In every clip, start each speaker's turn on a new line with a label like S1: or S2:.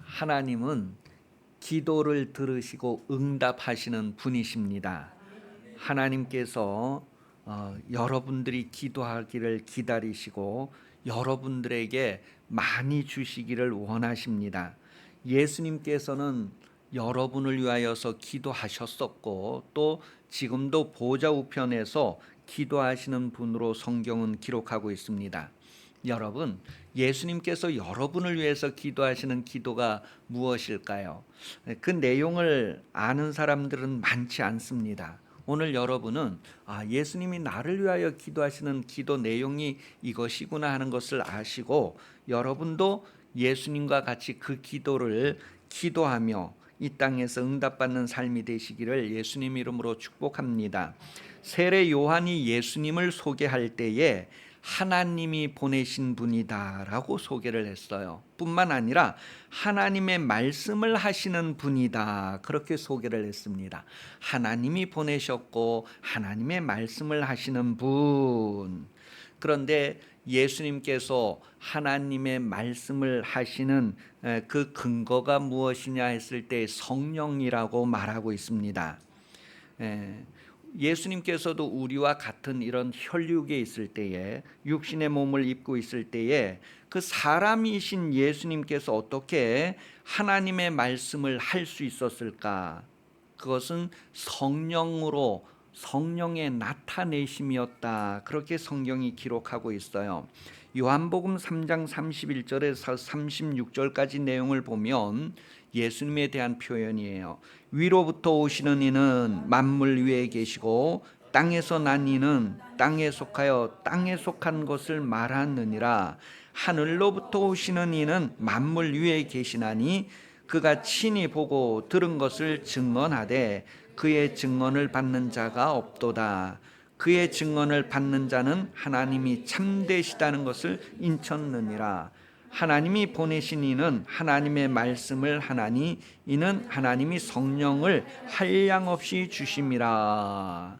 S1: 하나님은 기도를 들으시고 응답하시는 분이십니다. 하나님께서 여러분들이 기도하기를 기다리시고 여러분들에게 많이 주시기를 원하십니다. 예수님께서는 여러분을 위하여서 기도하셨었고 또 지금도 보좌 우편에서 기도하시는 분으로 성경은 기록하고 있습니다. 여러분, 예수님께서 여러분을 위해서 기도하시는 기도가 무엇일까요? 그 내용을 아는 사람들은 많지 않습니다. 오늘 여러분은 예수님이 나를 위하여 기도하시는 기도 내용이 이것이구나 하는 것을 아시고 여러분도 예수님과 같이 그 기도를 기도하며 이 땅에서 응답받는 삶이 되시기를 예수님 이름으로 축복합니다. 세례 요한이 예수님을 소개할 때에 하나님이 보내신 분이다라고 소개를 했어요. 뿐만 아니라 하나님의 말씀을 하시는 분이다 그렇게 소개를 했습니다. 하나님이 보내셨고 하나님의 말씀을 하시는 분. 그런데 예수님께서 하나님의 말씀을 하시는 그 근거가 무엇이냐 했을 때 성령이라고 말하고 있습니다. 예수님께서도 우리와 같은 이런 혈육에 있을 때에 육신의 몸을 입고 있을 때에 그 사람이신 예수님께서 어떻게 하나님의 말씀을 할 수 있었을까? 그것은 성령의 나타내심이었다. 그렇게 성경이 기록하고 있어요. 요한복음 3장 31절에서 36절까지 내용을 보면 예수님에 대한 표현이에요. 위로부터 오시는 이는 만물 위에 계시고 땅에서 난 이는 땅에 속하여 땅에 속한 것을 말하느니라. 하늘로부터 오시는 이는 만물 위에 계시나니 그가 친히 보고 들은 것을 증언하되 그의 증언을 받는 자가 없도다. 그의 증언을 받는 자는 하나님이 참되시다는 것을 인쳤느니라. 하나님이 보내신 이는 하나님의 말씀을 하나니 이는 하나님이 성령을 한량없이 주심이라.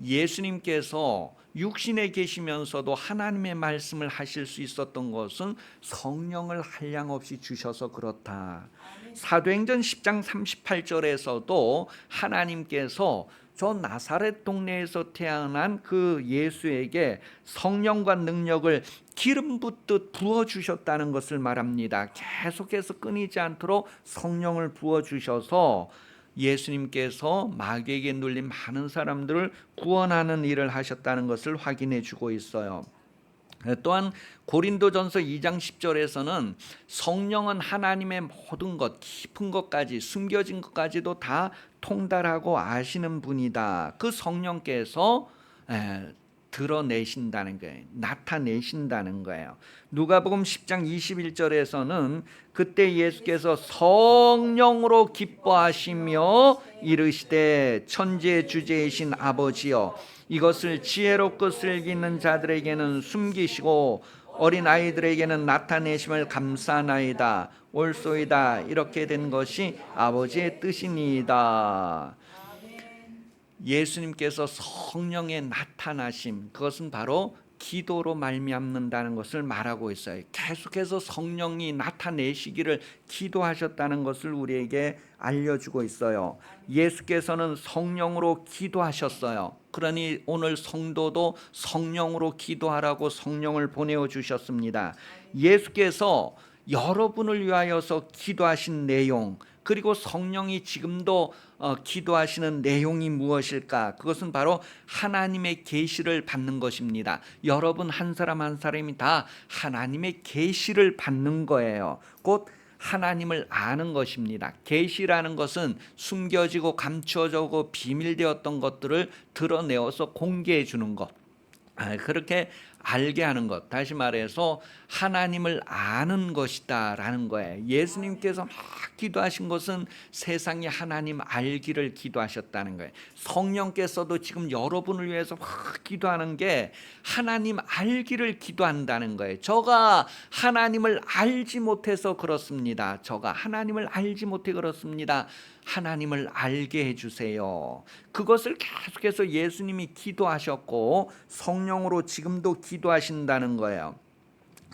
S1: 예수님께서 육신에 계시면서도 하나님의 말씀을 하실 수 있었던 것은 성령을 한량없이 주셔서 그렇다. 사도행전 10장 38절에서도 하나님께서 저 나사렛 동네에서 태어난 그 예수에게 성령과 능력을 기름 붓듯 부어주셨다는 것을 말합니다. 계속해서 끊이지 않도록 성령을 부어주셔서 예수님께서 마귀에게 눌린 많은 사람들을 구원하는 일을 하셨다는 것을 확인해 주고 있어요. 또한 고린도전서 2장 10절에서는 성령은 하나님의 모든 것, 깊은 것까지 숨겨진 것까지도 다 통달하고 아시는 분이다. 그 성령께서 드러내신다는 거예요. 나타내신다는 거예요. 누가복음 10장 21절에서는 그때 예수께서 성령으로 기뻐하시며 이르시되 천지의 주제이신 아버지여 이것을 지혜롭고 슬기는 자들에게는 숨기시고 어린 아이들에게는 나타내심을 감사하나이다. 옳소이다. 이렇게 된 것이 아버지의 뜻이니이다. 예수님께서 성령의 나타나심, 그것은 바로 기도로 말미암는다는 것을 말하고 있어요. 계속해서 성령이 나타내시기를 기도하셨다는 것을 우리에게 알려주고 있어요. 예수께서는 성령으로 기도하셨어요. 그러니 오늘 성도도 성령으로 기도하라고 성령을 보내어 주셨습니다. 예수께서 여러분을 위하여서 기도하신 내용, 그리고 성령이 지금도 기도하시는 내용이 무엇일까? 그것은 바로 하나님의 계시를 받는 것입니다. 여러분 한 사람 한 사람이 다 하나님의 계시를 받는 거예요. 곧 하나님을 아는 것입니다. 계시라는 것은 숨겨지고 감추어지고 비밀되었던 것들을 드러내어서 공개해 주는 것. 그렇게 알게 하는 것, 다시 말해서 하나님을 아는 것이다 라는 거예요. 예수님께서 막 기도하신 것은 세상이 하나님 알기를 기도하셨다는 거예요. 성령께서도 지금 여러분을 위해서 막 기도하는 게 하나님 알기를 기도한다는 거예요. 저가 하나님을 알지 못해서 그렇습니다. 저가 하나님을 알지 못해 그렇습니다. 하나님을 알게 해주세요. 그것을 계속해서 예수님이 기도하셨고 성령으로 지금도 기도하신다는 거예요.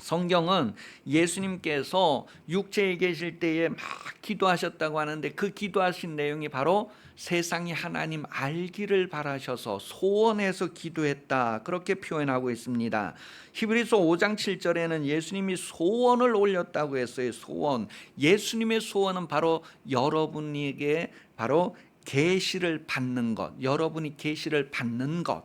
S1: 성경은 예수님께서 육체에 계실 때에 막 기도하셨다고 하는데 그 기도하신 내용이 바로 세상이 하나님 알기를 바라셔서 소원해서 기도했다, 그렇게 표현하고 있습니다. 히브리서 5장 7절에는 예수님이 소원을 올렸다고 했어요. 소원. 예수님의 소원은 바로 여러분에게 바로 계시를 받는 것, 여러분이 계시를 받는 것,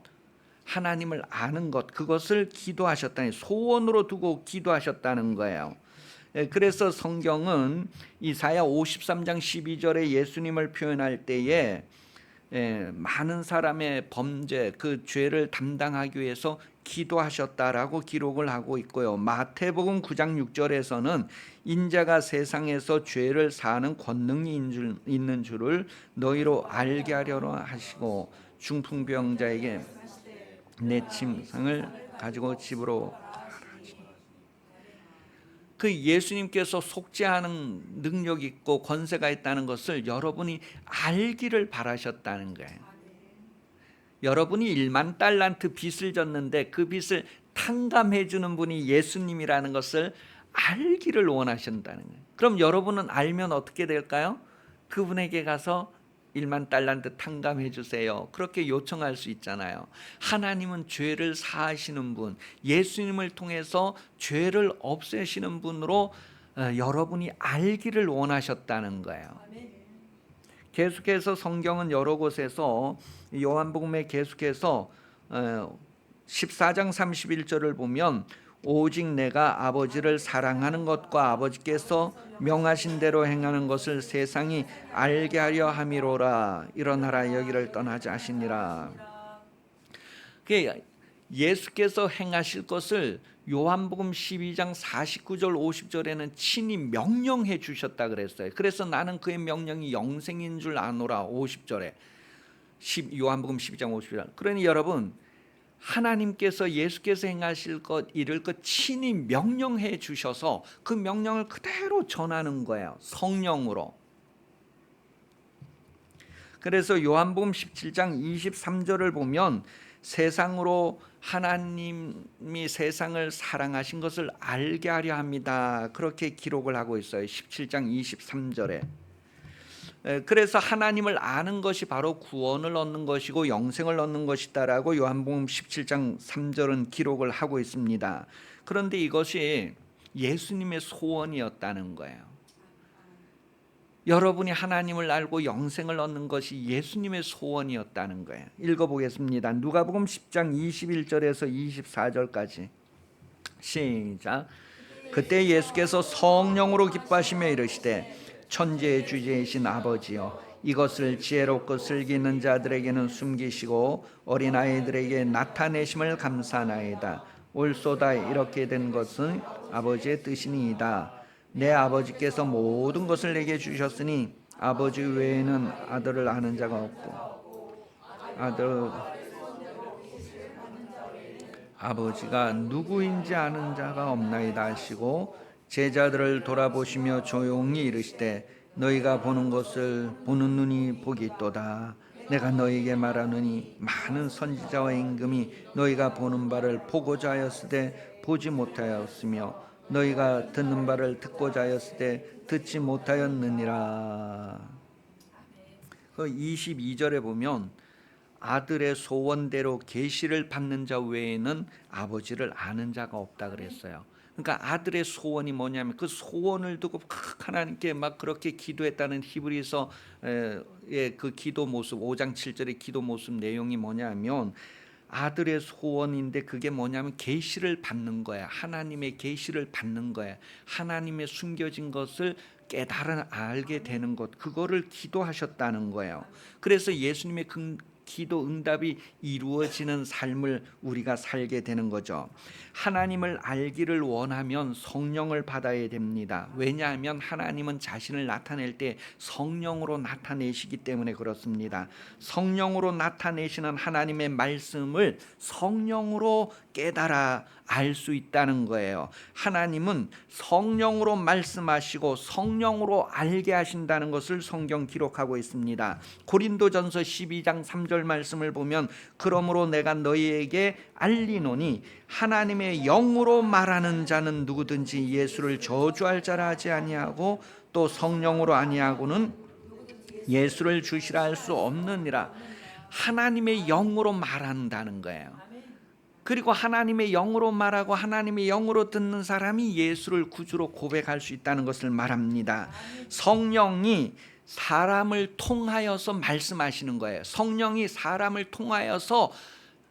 S1: 하나님을 아는 것, 그것을 기도하셨다니, 소원으로 두고 기도하셨다는 거예요. 그래서 성경은 이사야 53장 12절에 예수님을 표현할 때에 많은 사람의 범죄, 그 죄를 담당하기 위해서 기도하셨다라고 기록을 하고 있고요. 마태복음 9장 6절에서는 인자가 세상에서 죄를 사하는 권능이 있는 줄을 너희로 알게 하려고 하시고 중풍병자에게 내 침상을 가지고 집으로 가라. 그 예수님께서 속죄하는 능력이 있고 권세가 있다는 것을 여러분이 알기를 바라셨다는 거예요. 여러분이 1만 달란트 빚을 졌는데 그 빚을 탕감해 주는 분이 예수님이라는 것을 알기를 원하신다는 거예요. 그럼 여러분은 알면 어떻게 될까요? 그분에게 가서 1만 달란트 탕감해 주세요, 그렇게 요청할 수 있잖아요. 하나님은 죄를 사하시는 분, 예수님을 통해서 죄를 없애시는 분으로 여러분이 알기를 원하셨다는 거예요. 계속해서 성경은 여러 곳에서 요한복음에 계속해서 14장 31절을 보면 오직 내가 아버지를 사랑하는 것과 아버지께서 명하신 대로 행하는 것을 세상이 알게 하려 함이로라. 일어나라 여기를 떠나지 하시니라. 예수께서 행하실 것을 요한복음 12장 49절 50절에는 친히 명령해 주셨다 그랬어요. 그래서 나는 그의 명령이 영생인 줄 아노라 50절에 요한복음 12장 50절. 그러니 여러분, 하나님께서 예수께서 행하실 것, 이룰 것 친히 명령해 주셔서 그 명령을 그대로 전하는 거예요, 성령으로. 그래서 요한복음 17장 23절을 보면 세상으로 하나님이 세상을 사랑하신 것을 알게 하려 합니다, 그렇게 기록을 하고 있어요. 17장 23절에. 그래서 하나님을 아는 것이 바로 구원을 얻는 것이고 영생을 얻는 것이다라고 요한복음 17장 3절은 기록을 하고 있습니다. 그런데 이것이 예수님의 소원이었다는 거예요. 여러분이 하나님을 알고 영생을 얻는 것이 예수님의 소원이었다는 거예요. 읽어보겠습니다. 누가복음 10장 21절에서 24절까지 시작. 그때 예수께서 성령으로 기뻐하시며 이르시되 천지의 주제이신 아버지여, 이것을 지혜롭고 슬기 있는 자들에게는 숨기시고 어린아이들에게 나타내심을 감사하나이다. 옳소다. 이렇게 된 것은 아버지의 뜻이니이다. 내 아버지께서 모든 것을 내게 주셨으니 아버지 외에는 아들을 아는 자가 없고 아버지가 누구인지 아는 자가 없나이다 하시고 제자들을 돌아보시며 조용히 이르시되 너희가 보는 것을 보는 눈이 복이 있도다. 내가 너희에게 말하노니 많은 선지자와 임금이 너희가 보는 바를 보고자 하였으되 보지 못하였으며 너희가 듣는 바를 듣고자 하였으되 듣지 못하였느니라. 그 22절에 보면 아들의 소원대로 계시를 받는 자 외에는 아버지를 아는 자가 없다 그랬어요. 그러니까 아들의 소원이 뭐냐면 그 소원을 두고 하나님께 막 그렇게 기도했다는 히브리서의 그 기도 모습, 5장 7절의 기도 모습 내용이 뭐냐면 아들의 소원인데 그게 뭐냐면 계시를 받는 거야. 하나님의 계시를 받는 거야. 하나님의 숨겨진 것을 깨달아 알게 되는 것, 그거를 기도하셨다는 거예요. 그래서 예수님의 기도 응답이 이루어지는 삶을 우리가 살게 되는 거죠. 하나님을 알기를 원하면 성령을 받아야 됩니다. 왜냐하면 하나님은 자신을 나타낼 때 성령으로 나타내시기 때문에 그렇습니다. 성령으로 나타내시는 하나님의 말씀을 성령으로 깨달아 알 수 있다는 거예요. 하나님은 성령으로 말씀하시고 성령으로 알게 하신다는 것을 성경 기록하고 있습니다. 고린도전서 12장 3절 4절 말씀을 보면 그러므로 내가 너희에게 알리노니 하나님의 영으로 말하는 자는 누구든지 예수를 저주할 자라 하지 아니하고 또 성령으로 아니하고는 예수를 주시라 할 수 없느니라. 하나님의 영으로 말한다는 거예요. 그리고 하나님의 영으로 말하고 하나님의 영으로 듣는 사람이 예수를 구주로 고백할 수 있다는 것을 말합니다. 성령이 사람을 통하여서 말씀하시는 거예요. 성령이 사람을 통하여서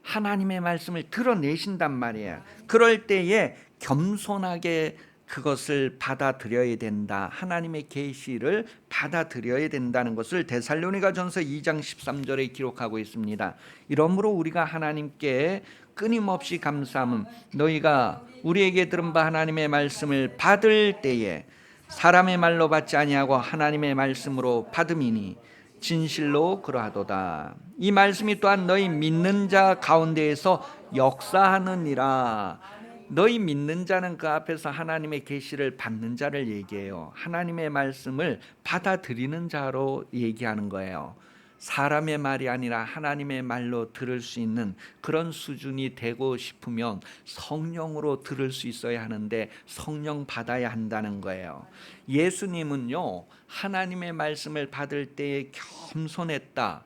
S1: 하나님의 말씀을 드러내신단 말이에요. 그럴 때에 겸손하게 그것을 받아들여야 된다. 하나님의 계시를 받아들여야 된다는 것을 데살로니가전서 2장 13절에 기록하고 있습니다. 이러므로 우리가 하나님께 끊임없이 감사함은 너희가 우리에게 들은 바 하나님의 말씀을 받을 때에 사람의 말로 받지 아니하고 하나님의 말씀으로 받음이니 진실로 그러하도다. 이 말씀이 또한 너희 믿는 자 가운데에서 역사하느니라. 너희 믿는 자는 그 앞에서 하나님의 계시를 받는 자를 얘기해요. 하나님의 말씀을 받아들이는 자로 얘기하는 거예요. 사람의 말이 아니라 하나님의 말로 들을 수 있는 그런 수준이 되고 싶으면 성령으로 들을 수 있어야 하는데 성령 받아야 한다는 거예요. 예수님은요, 하나님의 말씀을 받을 때에 겸손했다.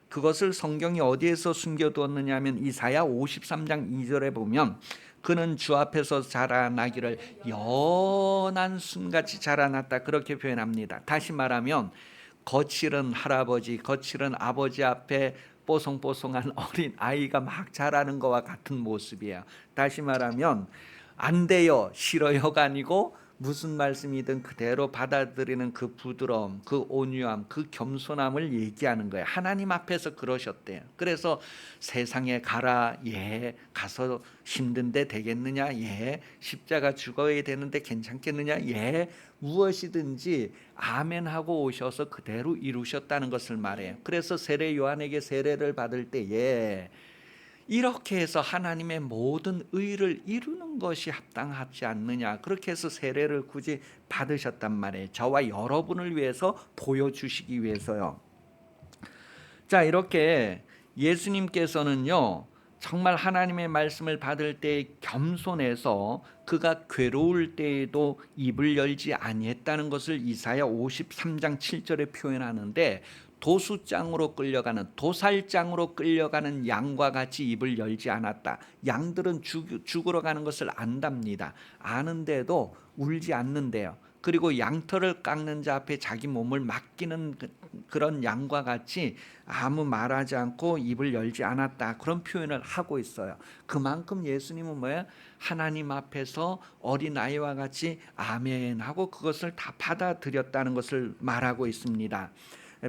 S1: 그것을 성경이 어디에서 숨겨두었느냐 하면 이사야 53장 2절에 보면 그는 주 앞에서 자라나기를 연한 순같이 자라났다, 그렇게 표현합니다. 다시 말하면 거칠은 할아버지, 거칠은 아버지 앞에 뽀송뽀송한 어린 아이가 막 자라는 것과 같은 모습이에요. 다시 말하면 안 돼요, 싫어요가 아니고 무슨 말씀이든 그대로 받아들이는 그 부드러움, 그 온유함, 그 겸손함을 얘기하는 거예요. 하나님 앞에서 그러셨대요. 그래서 세상에 가라, 예. 가서 힘든데 되겠느냐, 예. 십자가 죽어야 되는데 괜찮겠느냐, 예. 무엇이든지 아멘 하고 오셔서 그대로 이루셨다는 것을 말해요. 그래서 세례 요한에게 세례를 받을 때에 이렇게 해서 하나님의 모든 의를 이루는 것이 합당하지 않느냐, 그렇게 해서 세례를 굳이 받으셨단 말이에요. 저와 여러분을 위해서 보여주시기 위해서요. 자, 이렇게 예수님께서는요, 정말 하나님의 말씀을 받을 때 겸손해서 그가 괴로울 때에도 입을 열지 아니했다는 것을 이사야 53장 7절에 표현하는데, 도수장으로 끌려가는, 도살장으로 끌려가는 양과 같이 입을 열지 않았다. 양들은 죽으러 가는 것을 안답니다. 아는데도 울지 않는데요. 그리고 양털을 깎는 자 앞에 자기 몸을 맡기는 그런 양과 같이 아무 말하지 않고 입을 열지 않았다, 그런 표현을 하고 있어요. 그만큼 예수님은 뭐예요? 하나님 앞에서 어린아이와 같이 아멘 하고 그것을 다 받아들였다는 것을 말하고 있습니다.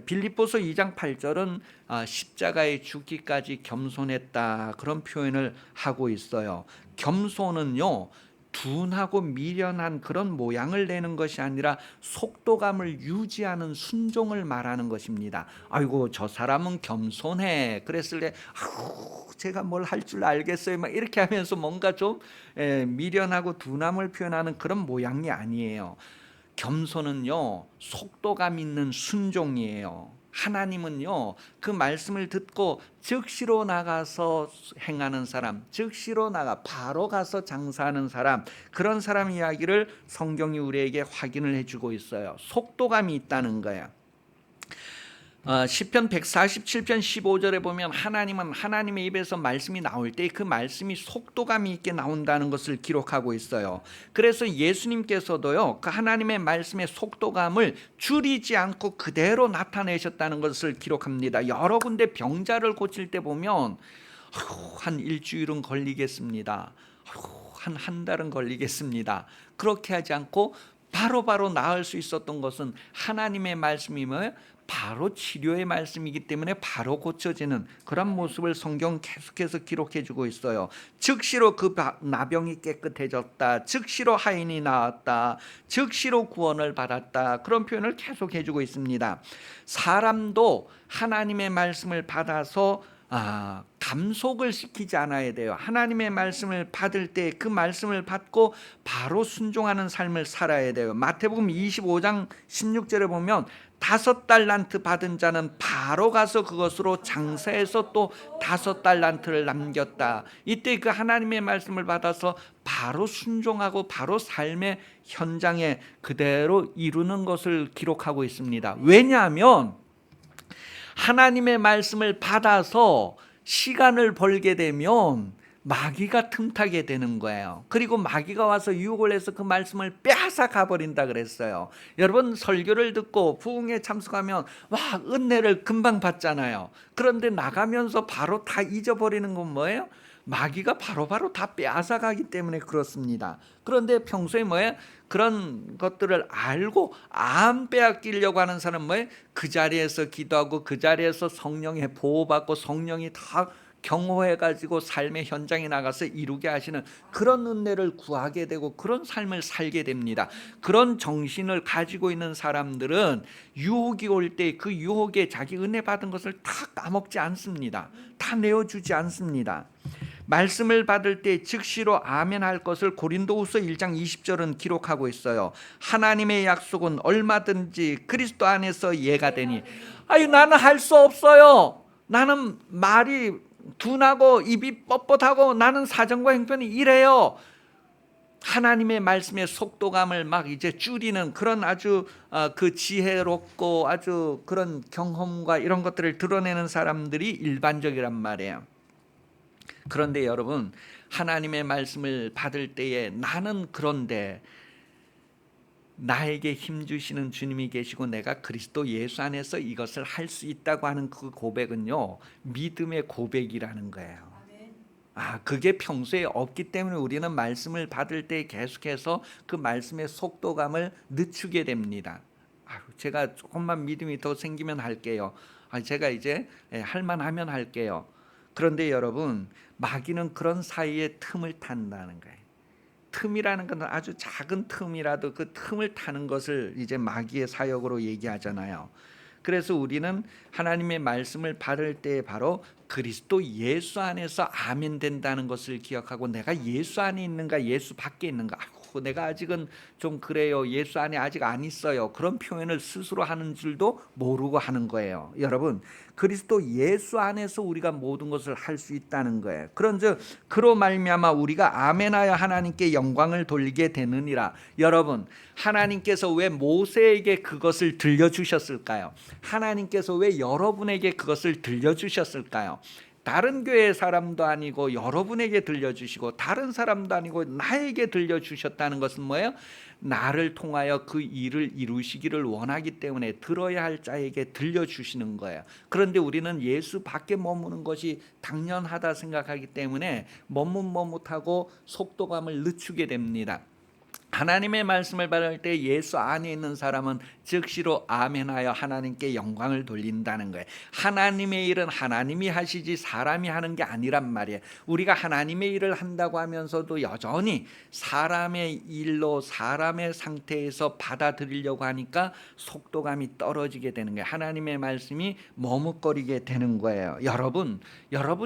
S1: 빌립보서 2장 8절은 십자가에 죽기까지 겸손했다, 그런 표현을 하고 있어요. 겸손은요, 둔하고 미련한 그런 모양을 내는 것이 아니라 속도감을 유지하는 순종을 말하는 것입니다. 아이고, 저 사람은 겸손해. 그랬을 때 제가 뭘 할 줄 알겠어요, 막 이렇게 하면서 뭔가 좀 미련하고 둔함을 표현하는 그런 모양이 아니에요. 겸손은요, 속도감 있는 순종이에요. 하나님은요, 그 말씀을 듣고 즉시로 나가서 행하는 사람, 즉시로 나가 바로 가서 장사하는 사람, 그런 사람 이야기를 성경이 우리에게 확인을 해주고 있어요. 속도감이 있다는 거예요. 시편 147편 15절에 보면 하나님은 하나님의 입에서 말씀이 나올 때 그 말씀이 속도감이 있게 나온다는 것을 기록하고 있어요. 그래서 예수님께서도요, 그 하나님의 말씀의 속도감을 줄이지 않고 그대로 나타내셨다는 것을 기록합니다. 여러 군데 병자를 고칠 때 보면 한 일주일은 걸리겠습니다, 한 달은 걸리겠습니다, 그렇게 하지 않고 바로바로 나을 수 있었던 것은 하나님의 말씀이 뭐예요? 바로 치료의 말씀이기 때문에 바로 고쳐지는 그런 모습을 성경 계속해서 기록해 주고 있어요. 즉시로 그 나병이 깨끗해졌다, 즉시로 하인이 나았다, 즉시로 구원을 받았다, 그런 표현을 계속해 주고 있습니다. 사람도 하나님의 말씀을 받아서 감속을 시키지 않아야 돼요. 하나님의 말씀을 받을 때 그 말씀을 받고 바로 순종하는 삶을 살아야 돼요. 마태복음 25장 16절에 보면 5달란트 받은 자는 바로 가서 그것으로 장사해서 또 5달란트를 남겼다. 이때 그 하나님의 말씀을 받아서 바로 순종하고 바로 삶의 현장에 그대로 이루는 것을 기록하고 있습니다. 왜냐하면 하나님의 말씀을 받아서 시간을 벌게 되면 마귀가 틈타게 되는 거예요. 그리고 마귀가 와서 유혹을 해서 그 말씀을 빼앗아 가버린다 그랬어요. 여러분, 설교를 듣고 부흥에 참석하면 와, 은혜를 금방 받잖아요. 그런데 나가면서 바로 다 잊어버리는 건 뭐예요? 마귀가 바로바로 다 빼앗아 가기 때문에 그렇습니다. 그런데 평소에 뭐예요? 그런 것들을 알고 안 빼앗기려고 하는 사람은 뭐예요? 그 자리에서 기도하고 그 자리에서 성령의 보호받고 성령이 다 경호해가지고 삶의 현장에 나가서 이루게 하시는 그런 은혜를 구하게 되고 그런 삶을 살게 됩니다. 그런 정신을 가지고 있는 사람들은 유혹이 올 때 그 유혹에 자기 은혜 받은 것을 다 까먹지 않습니다. 다 내어주지 않습니다. 말씀을 받을 때 즉시로 아멘 할 것을 고린도후서 1장 20절은 기록하고 있어요. 하나님의 약속은 얼마든지 그리스도 안에서 예가 되니. 나는 할 수 없어요. 나는 말이 둔하고 입이 뻣뻣하고 나는 사정과 형편이 이래요. 하나님의 말씀의 속도감을 막 이제 줄이는 그런 아주 그 지혜롭고 아주 그런 경험과 이런 것들을 드러내는 사람들이 일반적이란 말이에요. 그런데 여러분, 하나님의 말씀을 받을 때에 나는 그런데 나에게 힘주시는 주님이 계시고 내가 그리스도 예수 안에서 이것을 할 수 있다고 하는 그 고백은요, 믿음의 고백이라는 거예요. 그게 평소에 없기 때문에 우리는 말씀을 받을 때 계속해서 그 말씀의 속도감을 늦추게 됩니다. 제가 조금만 믿음이 더 생기면 할게요. 제가 이제 할만하면 할게요. 그런데 여러분, 마귀는 그런 사이에 틈을 탄다는 거예요. 틈이라는 건 아주 작은 틈이라도 그 틈을 타는 것을 이제 마귀의 사역으로 얘기하잖아요. 그래서 우리는 하나님의 말씀을 받을 때 바로 그리스도 예수 안에서 아멘 된다는 것을 기억하고, 내가 예수 안에 있는가 예수 밖에 있는가, 내가 아직은 좀 그래요, 예수 안에 아직 안 있어요, 그런 표현을 스스로 하는 줄도 모르고 하는 거예요. 여러분, 그리스도 예수 안에서 우리가 모든 것을 할 수 있다는 거예요. 그런즉 그로 말미암아 우리가 아멘하여 하나님께 영광을 돌리게 되느니라. 여러분, 하나님께서 왜 모세에게 그것을 들려주셨을까요? 하나님께서 왜 여러분에게 그것을 들려주셨을까요? 다른 교회 사람도 아니고 여러분에게 들려주시고 다른 사람도 아니고 나에게 들려주셨다는 것은 뭐예요? 나를 통하여 그 일을 이루시기를 원하기 때문에 들어야 할 자에게 들려주시는 거예요. 그런데 우리는 예수 밖에 머무는 것이 당연하다 생각하기 때문에 머뭇머뭇하고 속도감을 늦추게 됩니다. 하나님의 말씀을 받을 때 예수 안에 있는 사람은 즉시로 아멘하여 하나님께 영광을 돌린다는 거예요. 하나님의 일은 하나님이 하시지 사람이 하는 게 아니란 말이에요. 우리가 하나님의 일을 한다고 하면서도 여전히 사람의 일로 자람의 상태에서 받아들이려고 하니까 속도감이 떨어지게 되는 거예요. 하나님의 말씀이 머뭇거리게 되는 거예요. 여러분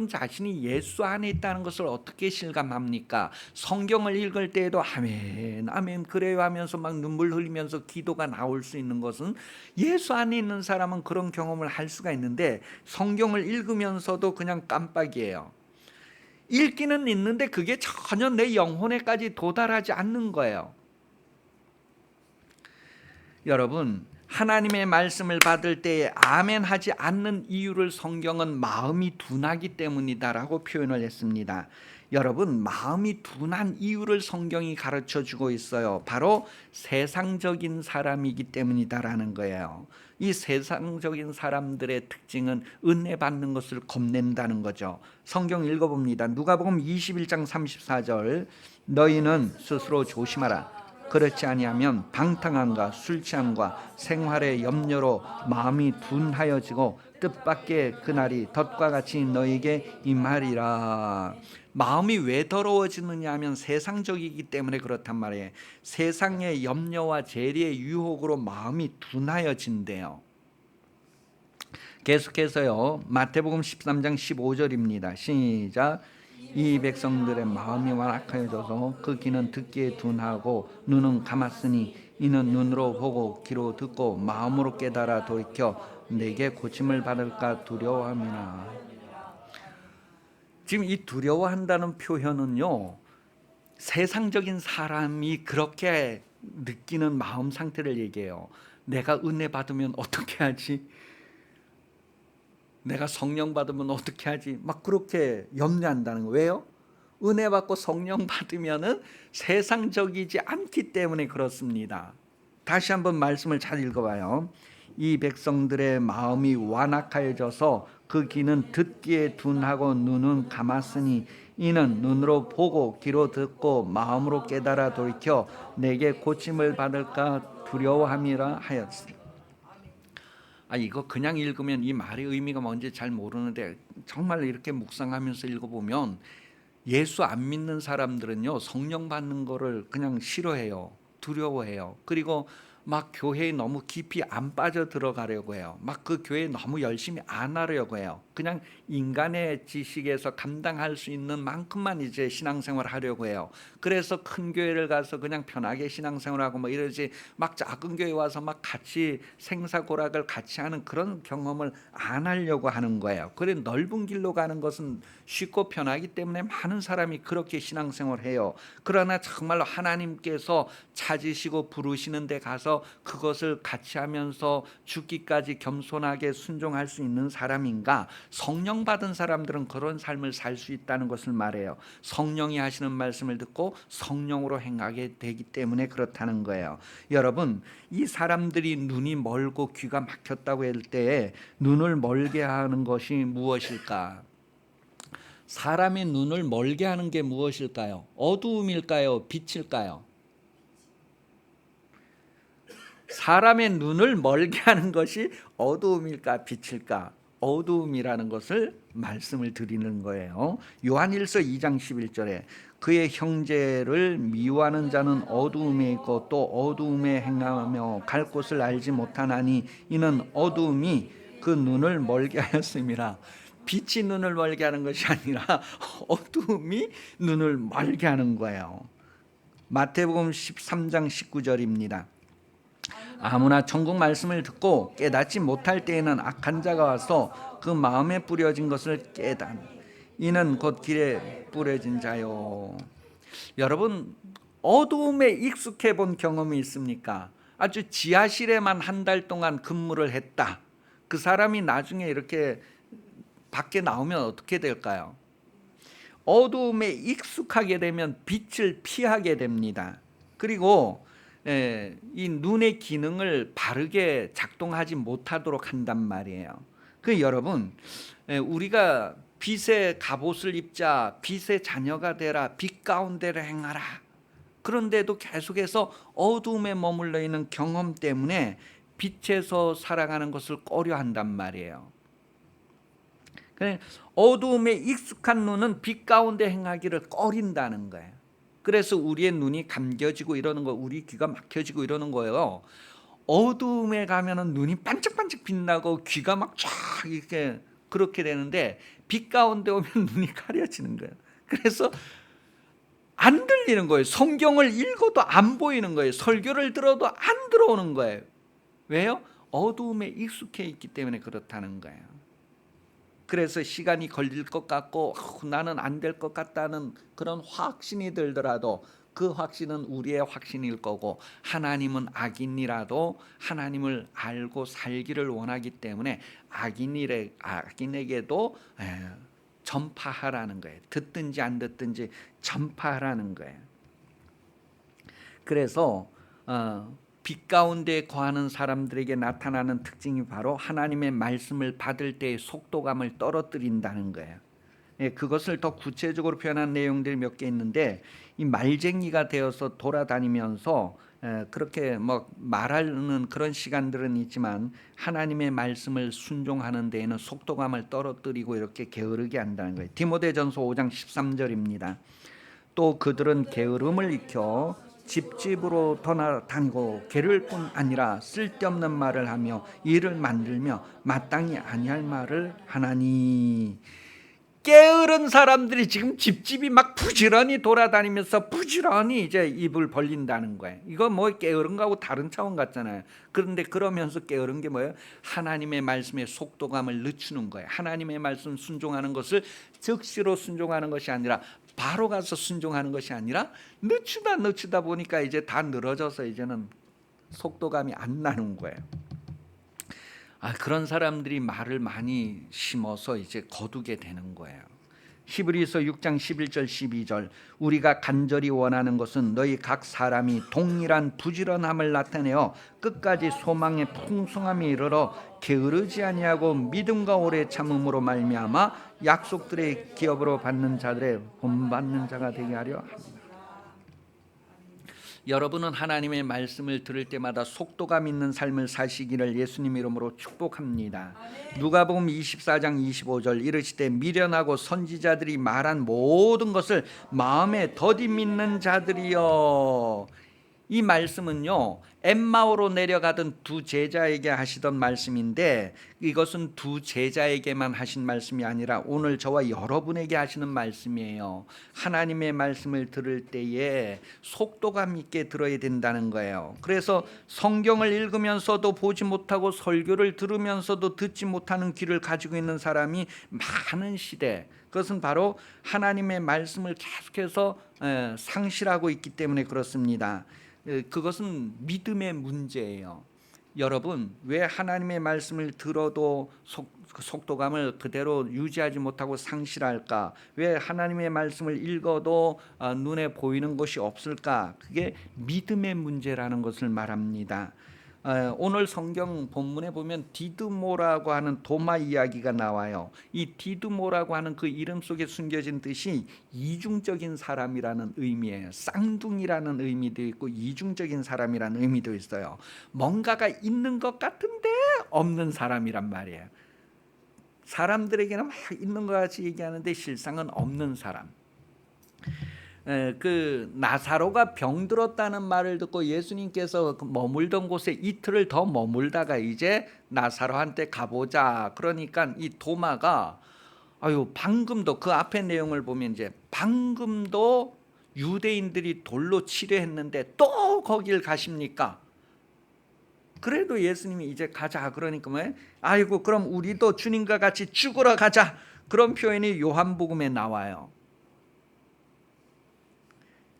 S1: 자신이 예수 안에 있다는 것을 어떻게 실감합니까? 성경을 읽을 때에도 아멘 아멘 그래요 하면서 막 눈물 흘리면서 기도가 나올 수 있는 것은, 예수 안에 있는 사람은 그런 경험을 할 수가 있는데 성경을 읽으면서도 그냥 깜빡이에요. 읽기는 있는데 그게 전혀 내 영혼에까지 도달하지 않는 거예요. 여러분, 하나님의 말씀을 받을 때에 아멘 하지 않는 이유를 성경은 마음이 둔하기 때문이다라고 표현을 했습니다. 여러분, 마음이 둔한 이유를 성경이 가르쳐 주고 있어요. 바로 세상적인 사람이기 때문이다라는 거예요. 이 세상적인 사람들의 특징은 은혜 받는 것을 겁낸다는 거죠. 성경 읽어봅니다. 누가복음 21장 34절, 너희는 스스로 조심하라. 그렇지 아니하면 방탕함과 술 취함과 생활의 염려로 마음이 둔하여지고 뜻밖의 그날이 덫과 같이 너에게 임하리라. 마음이 왜 더러워지느냐 하면 세상적이기 때문에 그렇단 말이에요. 세상의 염려와 재리의 유혹으로 마음이 둔하여진대요. 계속해서요. 마태복음 13장 15절입니다. 시작. 이 백성들의 마음이 완악하여져서 그 귀는 듣기에 둔하고 눈은 감았으니 이는 눈으로 보고 귀로 듣고 마음으로 깨달아 돌이켜 내게 고침을 받을까 두려워함이나. 지금 이 두려워한다는 표현은요, 세상적인 사람이 그렇게 느끼는 마음 상태를 얘기해요. 내가 은혜 받으면 어떻게 하지? 내가 성령 받으면 어떻게 하지? 막 그렇게 염려한다는 거예요. 왜요? 은혜 받고 성령 받으면은 세상적이지 않기 때문에 그렇습니다. 다시 한번 말씀을 잘 읽어봐요. 이 백성들의 마음이 완악하여져서 그 귀는 듣기에 둔하고 눈은 감았으니 이는 눈으로 보고 귀로 듣고 마음으로 깨달아 돌이켜 내게 고침을 받을까 두려워함이라 하였으니. 이거 그냥 읽으면 이 말의 의미가 뭔지 잘 모르는데 정말 이렇게 묵상하면서 읽어보면 예수 안 믿는 사람들은요, 성령 받는 거를 그냥 싫어해요. 두려워해요. 그리고 막 교회에 너무 깊이 안 빠져 들어가려고 해요. 막 그 교회에 너무 열심히 안 하려고 해요. 그냥 인간의 지식에서 감당할 수 있는 만큼만 이제 신앙생활을 하려고 해요. 그래서 큰 교회를 가서 그냥 편하게 신앙생활하고 뭐 이러지, 막 작은 교회 와서 막 같이 생사고락을 같이 하는 그런 경험을 안 하려고 하는 거예요. 그래 넓은 길로 가는 것은 쉽고 편하기 때문에 많은 사람이 그렇게 신앙생활을 해요. 그러나 정말로 하나님께서 찾으시고 부르시는 데 가서 그것을 같이 하면서 죽기까지 겸손하게 순종할 수 있는 사람인가? 성령 받은 사람들은 그런 삶을 살 수 있다는 것을 말해요. 성령이 하시는 말씀을 듣고 성령으로 행하게 되기 때문에 그렇다는 거예요. 여러분, 이 사람들이 눈이 멀고 귀가 막혔다고 할 때에 눈을 멀게 하는 것이 무엇일까? 사람의 눈을 멀게 하는 게 무엇일까요? 어두움일까요? 빛일까요? 사람의 눈을 멀게 하는 것이 어두움일까 빛일까? 어두움이라는 것을 말씀을 드리는 거예요. 요한일서 2장 11절에 그의 형제를 미워하는 자는 어두움에 있고 또 어두움에 행하며 갈 곳을 알지 못하나니 이는 어두움이 그 눈을 멀게 하였음이라. 빛이 눈을 멀게 하는 것이 아니라 어두움이 눈을 멀게 하는 거예요. 마태복음 13장 19절입니다. 아무나 천국 말씀을 듣고 깨닫지 못할 때에는 악한 자가 와서 그 마음에 뿌려진 것을 깨닫. 이는 곧 길에 뿌려진 자요. 여러분, 어두움에 익숙해 본 경험이 있습니까? 아주 지하실에만 한 달 동안 근무를 했다. 그 사람이 나중에 이렇게 밖에 나오면 어떻게 될까요? 어두움에 익숙하게 되면 빛을 피하게 됩니다. 그리고 이 눈의 기능을 바르게 작동하지 못하도록 한단 말이에요. 그 여러분, 우리가 빛의 갑옷을 입자, 빛의 자녀가 되라, 빛 가운데를 행하라. 그런데도 계속해서 어두움에 머물러 있는 경험 때문에 빛에서 살아가는 것을 꺼려한단 말이에요. 어두움에 익숙한 눈은 빛 가운데 행하기를 꺼린다는 거예요. 그래서 우리의 눈이 감겨지고 이러는 거, 우리 귀가 막혀지고 이러는 거예요. 어두움에 가면은 눈이 반짝반짝 빛나고 귀가 막 쫙 이렇게 그렇게 되는데 빛 가운데 오면 눈이 가려지는 거예요. 그래서 안 들리는 거예요. 성경을 읽어도 안 보이는 거예요. 설교를 들어도 안 들어오는 거예요. 왜요? 어두움에 익숙해 있기 때문에 그렇다는 거예요. 그래서 시간이 걸릴 것 같고 나는 안 될 것 같다는 그런 확신이 들더라도 그 확신은 우리의 확신일 거고 하나님은 악인이라도 하나님을 알고 살기를 원하기 때문에 악인에게도 전파하라는 거예요. 듣든지 안 듣든지 전파하라는 거예요. 그래서 빛 가운데 거하는 사람들에게 나타나는 특징이 바로 하나님의 말씀을 받을 때의 속도감을 떨어뜨린다는 거예요. 그것을 더 구체적으로 표현한 내용들이 몇 개 있는데 이 말쟁이가 되어서 돌아다니면서 그렇게 뭐 말하는 그런 시간들은 있지만 하나님의 말씀을 순종하는 데에는 속도감을 떨어뜨리고 이렇게 게으르게 한다는 거예요. 디모데전서 5장 13절입니다. 또 그들은 게으름을 익혀 집집으로 돌아다니고 게으를 뿐 아니라 쓸데없는 말을 하며 일을 만들며 마땅히 아니할 말을 하나니. 게으른 사람들이 지금 집집이 막 부지런히 돌아다니면서 부지런히 이제 입을 벌린다는 거예요. 이거 뭐 게으른 거하고 다른 차원 같잖아요. 그런데 그러면서 게으른 게 뭐예요? 하나님의 말씀에 속도감을 늦추는 거예요. 하나님의 말씀 순종하는 것을 즉시로 순종하는 것이 아니라 바로 가서 순종하는 것이 아니라 늦추다 보니까 이제 다 늘어져서 이제는 속도감이 안 나는 거예요. 그런 사람들이 말을 많이 심어서 이제 거두게 되는 거예요. 히브리서 6장 11절 12절 우리가 간절히 원하는 것은 너희 각 사람이 동일한 부지런함을 나타내어 끝까지 소망의 풍성함에 이르러 게으르지 아니하고 믿음과 오래 참음으로 말미암아 약속들의 기업으로 받는 자들의 본받는 자가 되게 하려 합니다. 여러분은 하나님의 말씀을 들을 때마다 속도감 있는 삶을 사시기를 예수님 이름으로 축복합니다. 누가복음 24장 25절 이르시되 미련하고 선지자들이 말한 모든 것을 마음에 더디 믿는 자들이여. 이 말씀은요 엠마오로 내려가던 두 제자에게 하시던 말씀인데 이것은 두 제자에게만 하신 말씀이 아니라 오늘 저와 여러분에게 하시는 말씀이에요. 하나님의 말씀을 들을 때에 속도감 있게 들어야 된다는 거예요. 그래서 성경을 읽으면서도 보지 못하고 설교를 들으면서도 듣지 못하는 귀를 가지고 있는 사람이 많은 시대, 그것은 바로 하나님의 말씀을 계속해서 상실하고 있기 때문에 그렇습니다. 그것은 믿음의 문제예요. 여러분 왜 하나님의 말씀을 들어도 속도감을 그대로 유지하지 못하고 상실할까? 왜 하나님의 말씀을 읽어도 눈에 보이는 것이 없을까? 그게 믿음의 문제라는 것을 말합니다. 오늘 성경 본문에 보면 디드모라고 하는 도마 이야기가 나와요. 이 디드모라고 하는 그 이름 속에 숨겨진 뜻이 이중적인 사람이라는 의미예요. 쌍둥이라는 의미도 있고 이중적인 사람이라는 의미도 있어요. 뭔가가 있는 것 같은데 없는 사람이란 말이에요. 사람들에게는 막 있는 것 같이 얘기하는데 실상은 없는 사람. 그 나사로가 병들었다는 말을 듣고 예수님께서 머물던 곳에 이틀을 더 머물다가 이제 나사로한테 가보자. 그러니까 이 도마가 방금도 그 앞에 내용을 보면 이제 방금도 유대인들이 돌로 치려했는데 또 거길 가십니까? 그래도 예수님이 이제 가자 그러니까 뭐예요? 그럼 우리도 주님과 같이 죽으러 가자. 그런 표현이 요한복음에 나와요.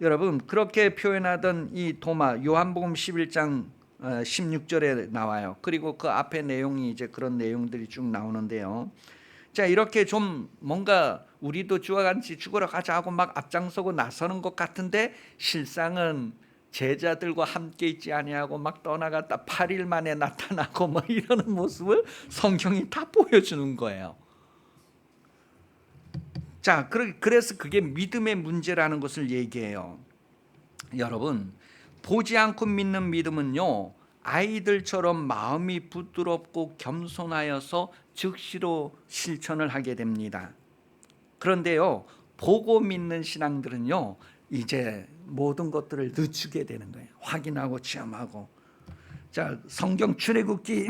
S1: 여러분 그렇게 표현하던 이 도마 요한복음 11장 16절에 나와요. 그리고 그 앞에 내용이 이제 그런 내용들이 쭉 나오는데요. 자, 이렇게 좀 뭔가 우리도 주와 같이 죽으러 가자 하고 막 앞장서고 나서는 것 같은데 실상은 제자들과 함께 있지 아니하고 막 떠나갔다 8일 만에 나타나고 뭐 이러는 모습을 성경이 다 보여주는 거예요. 자, 그래서 그게 믿음의 문제라는 것을 얘기해요. 여러분, 보지 않고 믿는 믿음은요, 아이들처럼 마음이 부드럽고 겸손하여서 즉시로 실천을 하게 됩니다. 그런데요, 보고 믿는 신앙들은요, 이제 모든 것들을 늦추게 되는 거예요. 확인하고 체험하고. 자, 성경 출애굽기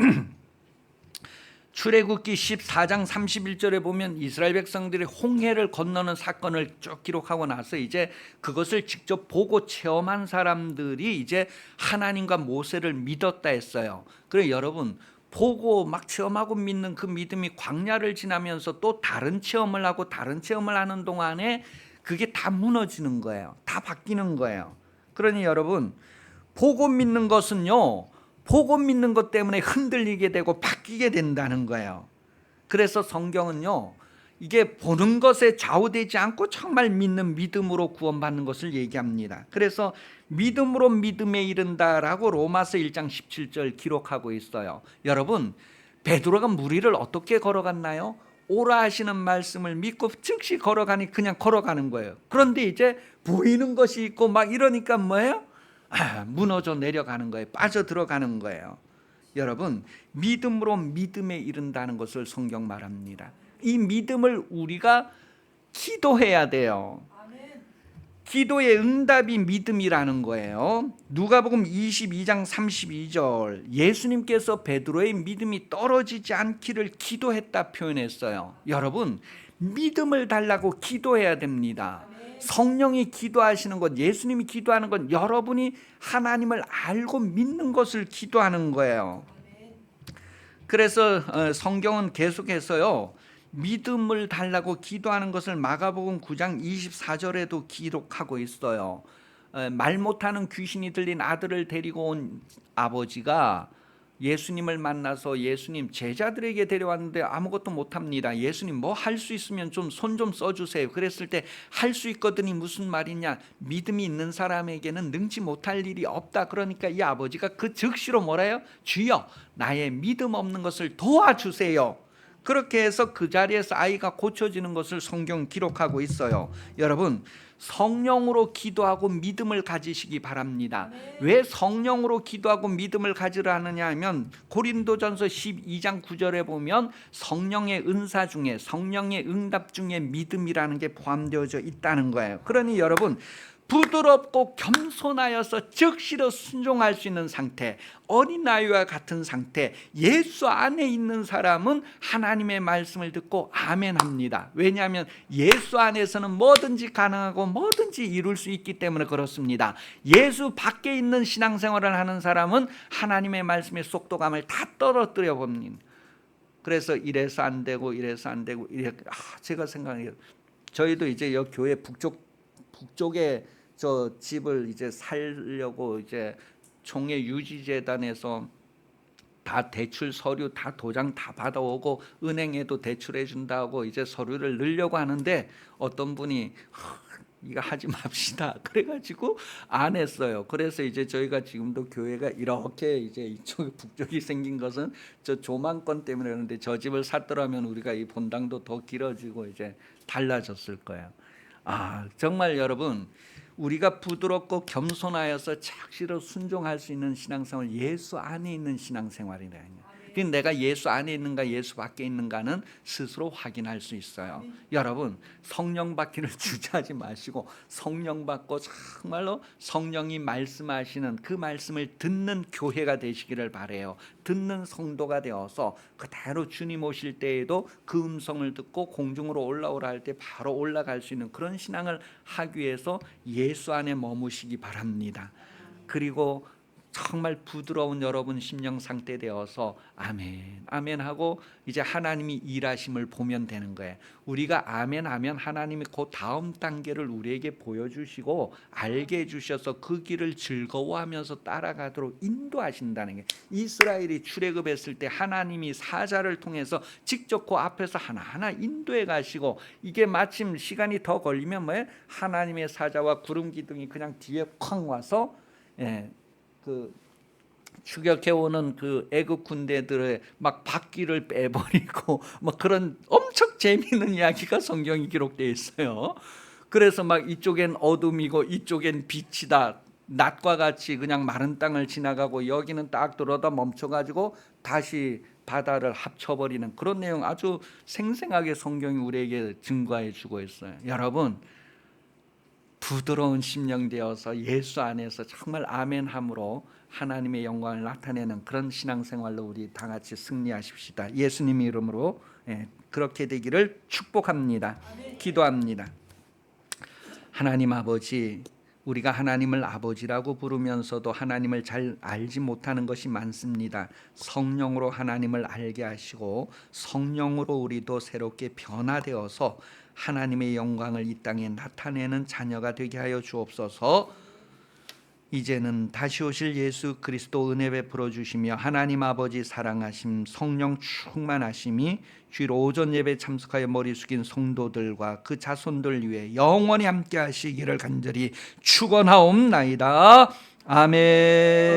S1: 14장 31절에 보면 이스라엘 백성들이 홍해를 건너는 사건을 쭉 기록하고 나서 이제 그것을 직접 보고 체험한 사람들이 이제 하나님과 모세를 믿었다 했어요. 그래 여러분 보고 막 체험하고 믿는 그 믿음이 광야를 지나면서 또 다른 체험을 하고 다른 체험을 하는 동안에 그게 다 무너지는 거예요. 다 바뀌는 거예요. 그러니 여러분 보고 믿는 것은요, 보고 믿는 것 때문에 흔들리게 되고 바뀌게 된다는 거예요. 그래서 성경은요, 이게 보는 것에 좌우되지 않고 정말 믿는 믿음으로 구원받는 것을 얘기합니다. 그래서 믿음으로 믿음에 이른다라고 로마서 1장 17절 기록하고 있어요. 여러분 베드로가 물 위를 어떻게 걸어갔나요? 오라 하시는 말씀을 믿고 즉시 걸어가니 그냥 걸어가는 거예요. 그런데 이제 보이는 것이 있고 막 이러니까 뭐예요? 무너져 내려가는 거예요. 빠져 들어가는 거예요. 여러분 믿음으로 믿음에 이른다는 것을 성경 말합니다. 이 믿음을 우리가 기도해야 돼요. 기도의 응답이 믿음이라는 거예요. 누가복음 22장 32절, 예수님께서 베드로의 믿음이 떨어지지 않기를 기도했다 표현했어요. 여러분, 믿음을 달라고 기도해야 됩니다. 성령이 기도하시는 것, 예수님이 기도하는 것, 여러분이 하나님을 알고 믿는 것을 기도하는 거예요. 그래서 성경은 계속해서요, 믿음을 달라고 기도하는 것을 마가복음 9장 24절에도 기록하고 있어요. 말 못하는 귀신이 들린 아들을 데리고 온 아버지가 예수님을 만나서, 예수님, 제자들에게 데려왔는데 아무것도 못합니다. 예수님, 뭐 할 수 있으면 좀 손 좀 써주세요. 그랬을 때 할 수 있거든이 무슨 말이냐, 믿음이 있는 사람에게는 능치 못할 일이 없다. 그러니까 이 아버지가 그 즉시로 뭐라 해요? 주여, 나의 믿음 없는 것을 도와주세요. 그렇게 해서 그 자리에서 아이가 고쳐지는 것을 성경 기록하고 있어요. 여러분, 성령으로 기도하고 믿음을 가지시기 바랍니다. 왜 성령으로 기도하고 믿음을 가지라 하느냐 하면, 고린도전서 12장 9절에 보면 성령의 은사 중에, 성령의 응답 중에 믿음이라는 게 포함되어져 있다는 거예요. 그러니 여러분, 부드럽고 겸손하여서 즉시로 순종할 수 있는 상태, 어린아이와 같은 상태, 예수 안에 있는 사람은 하나님의 말씀을 듣고 아멘합니다. 왜냐하면 예수 안에서는 뭐든지 가능하고 뭐든지 이룰 수 있기 때문에 그렇습니다. 예수 밖에 있는 신앙생활을 하는 사람은 하나님의 말씀의 속도감을 다 떨어뜨려 봅니다. 그래서 이래서 안 되고 이래서 안 되고 제가 생각해요. 저희도 이제 여 교회 북쪽에 저 집을 이제 살려고 이제 총회 유지재단에서 다 대출 서류 다 도장 다 받아오고 은행에도 대출해 준다고 이제 서류를 넣으려고 하는데, 어떤 분이 이거 하지 맙시다 그래가지고 안 했어요. 그래서 이제 저희가 지금도 교회가 이렇게 이제 이쪽 북쪽이 생긴 것은 저 조망권 때문에 그러는데, 저 집을 샀더라면 우리가 이 본당도 더 길어지고 이제 달라졌을 거예요. 정말 여러분, 우리가 부드럽고 겸손하여서 착시로 순종할 수 있는 신앙생활, 예수 안에 있는 신앙생활이라요. 그러니까 내가 예수 안에 있는가 예수 밖에 있는가는 스스로 확인할 수 있어요. 여러분, 성령 받기를 주저하지 마시고 성령 받고 정말로 성령이 말씀하시는 그 말씀을 듣는 교회가 되시기를 바라요. 듣는 성도가 되어서 그대로 주님 오실 때에도 그 음성을 듣고 공중으로 올라오라 할 때 바로 올라갈 수 있는 그런 신앙을 하기 위해서 예수 안에 머무시기 바랍니다. 그리고 정말 부드러운 여러분 심령 상태 되어서 아멘 아멘 하고 이제 하나님이 일하심을 보면 되는 거예요. 우리가 아멘 하면 하나님이 그 다음 단계를 우리에게 보여주시고 알게 해주셔서 그 길을 즐거워하면서 따라가도록 인도하신다는 게, 이스라엘이 출애굽했을 때 하나님이 사자를 통해서 직접 그 앞에서 하나하나 인도해 가시고, 이게 마침 시간이 더 걸리면 뭐예요? 하나님의 사자와 구름 기둥이 그냥 뒤에 쾅 와서 그 추격해 오는 그 애국 군대들의 막 바퀴를 빼버리고 막 그런 엄청 재미있는 이야기가 성경이 기록되어 있어요. 그래서 막 이쪽엔 어둠이고 이쪽엔 빛이다, 낮과 같이 그냥 마른 땅을 지나가고 여기는 딱 들어다 멈춰가지고 다시 바다를 합쳐버리는 그런 내용 아주 생생하게 성경이 우리에게 증거해 주고 있어요. 여러분, 부드러운 심령 되어서 예수 안에서 정말 아멘함으로 하나님의 영광을 나타내는 그런 신앙생활로 우리 다 같이 승리하십시다. 예수님 이름으로 그렇게 되기를 축복합니다. 기도합니다. 하나님 아버지, 우리가 하나님을 아버지라고 부르면서도 하나님을 잘 알지 못하는 것이 많습니다. 성령으로 하나님을 알게 하시고 성령으로 우리도 새롭게 변화되어서 하나님의 영광을 이 땅에 나타내는 자녀가 되게 하여 주옵소서. 이제는 다시 오실 예수 그리스도 은혜 베풀어 주시며 하나님 아버지 사랑하심, 성령 충만하심이 주일 오전 예배 참석하여 머리 숙인 성도들과 그 자손들 위해 영원히 함께 하시기를 간절히 축원하옵나이다. 아멘.